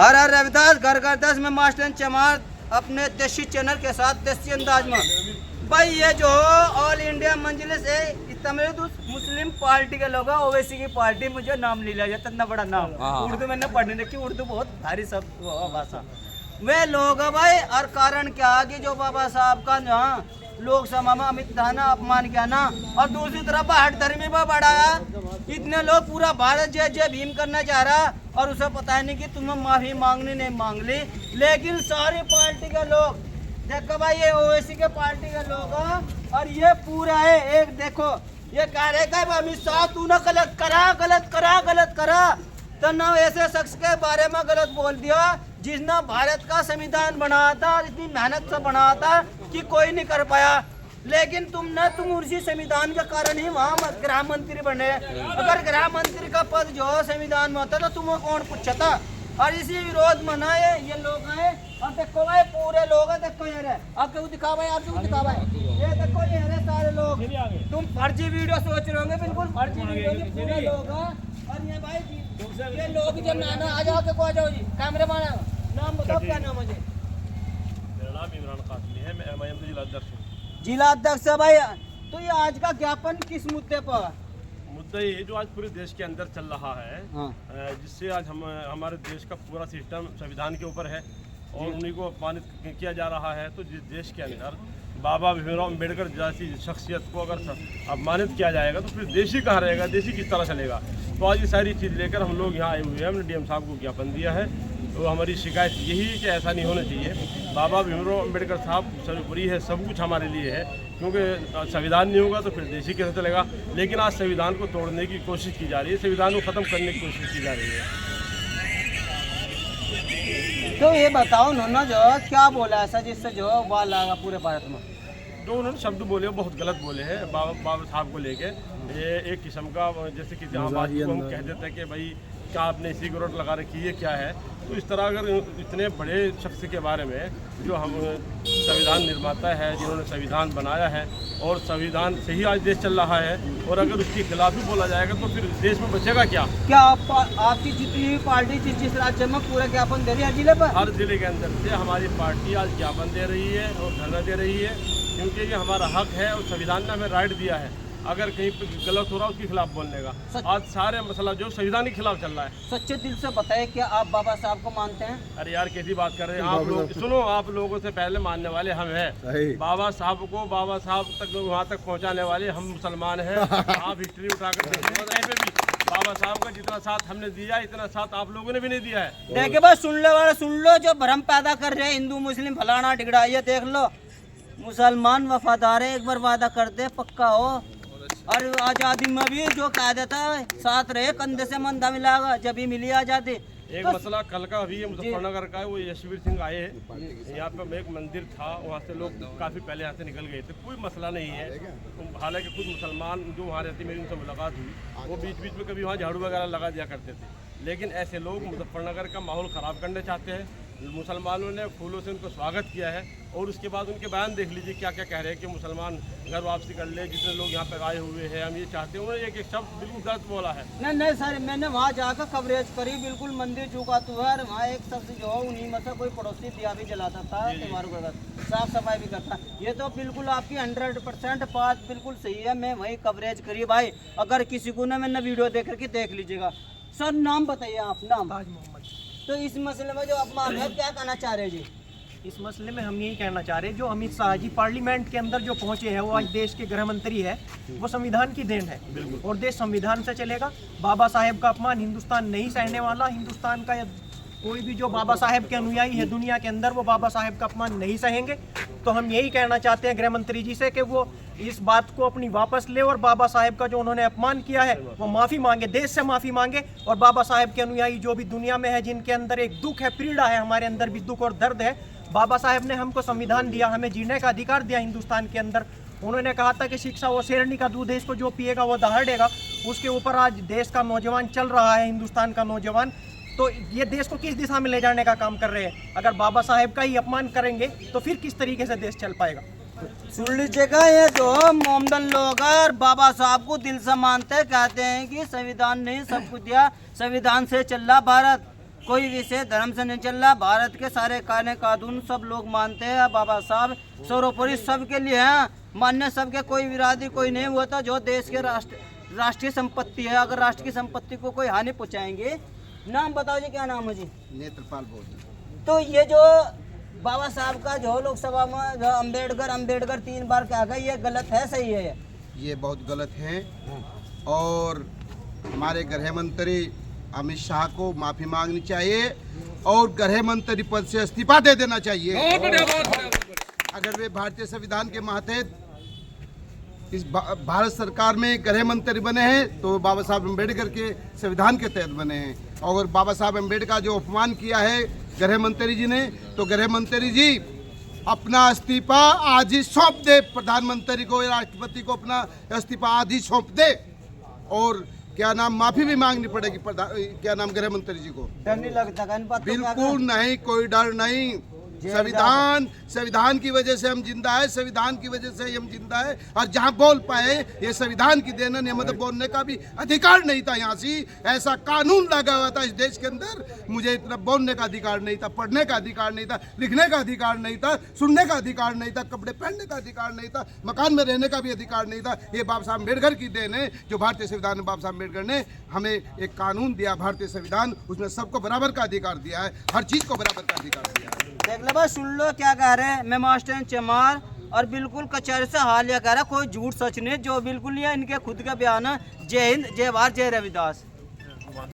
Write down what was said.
हर हर रविदास घर घर दस में मास्टर चमार अपने देशी चैनल के साथ देसी अंदाज में। भाई ये जो ऑल इंडिया मंजलिस है तमिल मुस्लिम पार्टी के लोग ओवैसी की पार्टी, मुझे नाम ले लिया जाता इतना बड़ा नाम। उर्दू मैंने पढ़ने देखी, उर्दू बहुत भारी सब भाषा। वे लोग भाई और कारण क्या कि जो बाबा साहब का जहाँ लोकसभा में अमित शाह ने अपमान किया ना, और दूसरी तरफ हट धर्मी पर बढ़ाया। इतने लोग पूरा भारत जय जय भीम करना चाह रहा और उसे पता है नहीं कि तुम्हें माफी मांगनी नहीं मांग ली। लेकिन सारी पार्टी के लोग देखो भाई, ये ओवैसी के पार्टी के लोग और ये पूरा है एक देखो ये कह रहे कि अमित शाह तूने गलत करा तो ना ऐसे शख्स के बारे में गलत बोल दिया जिसने भारत का संविधान बनाया था और इतनी मेहनत से बनाया था कि कोई नहीं कर पाया। लेकिन तुम उसी संविधान के कारण ही वहाँ गृह मंत्री बने। अगर गृह मंत्री का पद जो संविधान में होता तो तुम्हें कौन पूछा था? और इसी विरोध में ना ये लोग हैं। और देखो भाई पूरे लोग हैं, देखो ये आपको दिखा भाई, आपको दिखा भाई, ये देखो ये है सारे लोग। तुम फर्जी वीडियो सोच रहे होंगे, बिल्कुल फर्जी वीडियो के पूरे लोग हैं। और ये भाई ये लोग जब नाना आ जाओ के को आ जाओ जी कैमरे में नाम बताओ, क्या नाम है जी? मेरा नाम इमरान कासमी है, मैं एमआईएम का जिला अध्यक्ष हूँ। जिला अध्यक्ष है भाई। तो ये आज का ज्ञापन किस मुद्दे पर? मुद्दा ये जो आज पूरे देश के अंदर चल रहा है, जिससे आज हमारे देश का पूरा सिस्टम संविधान के ऊपर है और उन्हीं को अपमानित किया जा रहा है। तो जिस देश के अंदर बाबा भीमराव अम्बेडकर जैसी शख्सियत को अगर अपमानित किया जाएगा तो फिर देश ही कहाँ रहेगा, देश ही किस तरह चलेगा। तो आज ये सारी चीज़ लेकर हम लोग यहाँ आए हुए हैं। हमने डीएम साहब को ज्ञापन दिया है। तो हमारी शिकायत यही है कि ऐसा नहीं होना चाहिए। बाबा भीमराव अम्बेडकर साहब सर्वोपरि है, सब कुछ हमारे लिए है, क्योंकि संविधान नहीं होगा तो फिर देश ही कैसे चलेगा। लेकिन आज संविधान को तोड़ने की कोशिश की जा रही है, संविधान को ख़त्म करने की कोशिश की जा रही है। तो ये बताओ उन्होंने जो क्या बोला ऐसा जिससे जो बाल लगा पूरे भारत में? जो उन्होंने शब्द बोले वो बहुत गलत बोले हैं बाबा साहब को लेके। ये एक किस्म का जैसे कि जहाँ बात को हम कह देते हैं कि भाई क्या आपने इसी को रोट लगा रखी है, क्या है। तो इस तरह अगर इतने बड़े शख्स के बारे में जो हम संविधान निर्माता है, जिन्होंने संविधान बनाया है और संविधान से ही आज देश चल रहा है, और अगर उसके खिलाफ ही बोला जाएगा तो फिर देश में बचेगा क्या? क्या आपकी जितनी भी पार्टी जिस राज्य में पूरा ज्ञापन दे रही है जिले पर? हर जिले के अंदर से हमारी पार्टी आज ज्ञापन दे रही है और धरना दे रही है, क्योंकि ये हमारा हक है और संविधान ने हमें राइट दिया है अगर कहीं पर गलत हो रहा है उसके खिलाफ बोलने का। आज सारे मसला जो संविधान के खिलाफ चल रहा है। सच्चे दिल से बताए क्या आप बाबा साहब को मानते हैं? अरे यार कैसी बात कर रहे हैं आप लोग, सुनो, आप लोगों से पहले मानने वाले हम हैं। बाबा साहब को बाबा साहब तक वहाँ तक पहुँचाने वाले हम मुसलमान हैं। आप हिस्ट्री उठाकर देखो, कहीं पे भी बाबा साहब का जितना साथ हमने दिया इतना साथ आप लोगों ने भी नहीं दिया है। देखिए बस सुन लो वाले सुन लो, जो भ्रम पैदा कर रहे हैं हिंदू मुस्लिम फलाना टिकड़ा, ये देख लो मुसलमान वफादार है, एक बार वादा करते पक्का हो। और आज़ादी में भी जो कह देता है साथ रहे, कंधे से मंदा मिलागा, जब भी मिली आज़ादी। एक तो मसला कल का अभी मुजफ्फरनगर का है, वो यशवीर सिंह आए हैं यहाँ पे, एक मंदिर था वहाँ से लोग काफ़ी पहले यहाँ से निकल गए थे, कोई मसला नहीं है। हालांकि कुछ मुसलमान जो वहाँ रहते, मेरी उनसे मुलाकात हुई, वो बीच बीच में कभी वहाँ झाड़ू वगैरह लगा दिया करते थे। लेकिन ऐसे लोग मुजफ्फरनगर का माहौल ख़राब करना चाहते हैं। मुसलमानों ने फूलों से उनको स्वागत किया है और उसके बाद उनके बयान देख लीजिए क्या क्या कह रहे हैं कि मुसलमान घर वापसी कर ले, जितने लोग यहाँ पर आए हुए हैं हम ये चाहते हैं। उन्होंने एक शब्द बिल्कुल गलत बोला है। नहीं सर, मैंने वहाँ जाकर कवरेज करी, बिल्कुल मंदिर चुका तो है। वहाँ एक शख्स जो है उन्हीं में से कोई पड़ोसी दिया भी जलाता था, त्योहारों का साफ सफाई भी करता। ये तो बिल्कुल आपकी 100% बात बिल्कुल सही है। मैं वही कवरेज करी भाई, अगर किसी को ना मैंने वीडियो देख करके देख लीजिएगा। सर नाम बताइए आप? नाम ताज मोहम्मद। तो इस मसले में जो अपमान है क्या कहना चाह रहे जी? इस मसले में हम यही कहना चाह रहे हैं, जो अमित शाह जी पार्लियामेंट के अंदर जो पहुंचे हैं, वो आज देश के गृह मंत्री है, वो संविधान की देन है और देश संविधान से चलेगा। बाबा साहेब का अपमान हिंदुस्तान नहीं सहने वाला। हिंदुस्तान का कोई भी जो बाबा साहेब के अनुयायी है दुनिया के अंदर, वो बाबा साहेब का अपमान नहीं सहेंगे। तो हम यही कहना चाहते हैं गृह मंत्री जी से कि वो इस बात को अपनी वापस ले और बाबा साहेब का जो उन्होंने अपमान किया है वो माफ़ी मांगे, देश से माफ़ी मांगे। और बाबा साहेब के अनुयायी जो भी दुनिया में है, जिनके अंदर एक दुख है, पीड़ा है, हमारे अंदर भी दुख और दर्द है। बाबा साहेब ने हमको संविधान दिया, हमें जीने का अधिकार दिया हिंदुस्तान के अंदर। उन्होंने कहा था कि शिक्षा वो शेरनी का दूध है, इसको जो पिएगा वो दहाड़ेगा। उसके ऊपर आज देश का नौजवान चल रहा है, हिंदुस्तान का नौजवान। तो ये देश को किस दिशा में ले जाने का काम कर रहे हैं? अगर बाबा साहेब का ही अपमान करेंगे तो फिर किस तरीके से देश चल पाएगा? सुन लीजिएगा, ये जो मोमदन लोग और बाबा साहब को दिल से मानते, कहते हैं कि संविधान ने सब कुछ दिया, संविधान से चल रहा भारत। कोई विषय धर्म से नहीं चल रहा। भारत के सारे कानून सब लोग मानते हैं। बाबा साहब सर्वोपरि सबके लिए हैं, मान्य सबके, कोई विराधी कोई नहीं हुआ था। जो देश के राष्ट्रीय संपत्ति है, अगर राष्ट्र की संपत्ति को कोई हानि पहुंचाएंगे। नाम बताओ जी, क्या नाम है जी? नेत्रपाल बोल। तो ये जो बाबा साहब का जो लोकसभा में जो अम्बेडकर 3 बार कहा गया, ये गलत है सही है? ये बहुत गलत है और हमारे गृह मंत्री अमित शाह को माफी मांगनी चाहिए और गृह मंत्री पद से इस्तीफा दे देना चाहिए। अगर वे भारतीय संविधान के मातहत इस भारत सरकार में गृह मंत्री बने हैं तो बाबा साहब अम्बेडकर के संविधान के तहत बने हैं। और बाबा साहब अम्बेडकर का जो अपमान किया है गृह मंत्री जी ने, तो गृह मंत्री जी अपना इस्तीफा आज ही सौंप दे, प्रधानमंत्री को या राष्ट्रपति को अपना इस्तीफा आज ही सौंप दे और क्या नाम माफी भी मांगनी पड़ेगी क्या नाम गृह मंत्री जी को। डर नहीं लगता? बिल्कुल नहीं, कोई डर नहीं। संविधान की वजह से हम जिंदा है, संविधान की वजह से हम जिंदा है और जहां बोल पाए ये संविधान की देन है। मतलब बोलने का भी अधिकार नहीं था, यहाँ से ऐसा कानून लगा हुआ था इस देश के अंदर। मुझे इतना बोलने का अधिकार नहीं था, पढ़ने का अधिकार नहीं था, लिखने का अधिकार नहीं था, सुनने का अधिकार नहीं था, कपड़े पहनने का अधिकार नहीं था, मकान में रहने का भी अधिकार नहीं था। ये बाबा साहब अम्बेडकर की देन है, जो भारतीय संविधान में बाबा साहब अम्बेडकर ने हमें एक कानून दिया, भारतीय संविधान, उसमें सबको बराबर का अधिकार दिया है, हर चीज को बराबर का अधिकार दिया है। देख लो बस, सुन लो क्या कह रहे हैं। मैं मास्टर चमार और बिल्कुल कचहरी से हाल यह कह रहा है, कोई झूठ सच नहीं, जो बिल्कुल ये इनके खुद का बयान है। जय हिंद, जय भारत, जय रविदास।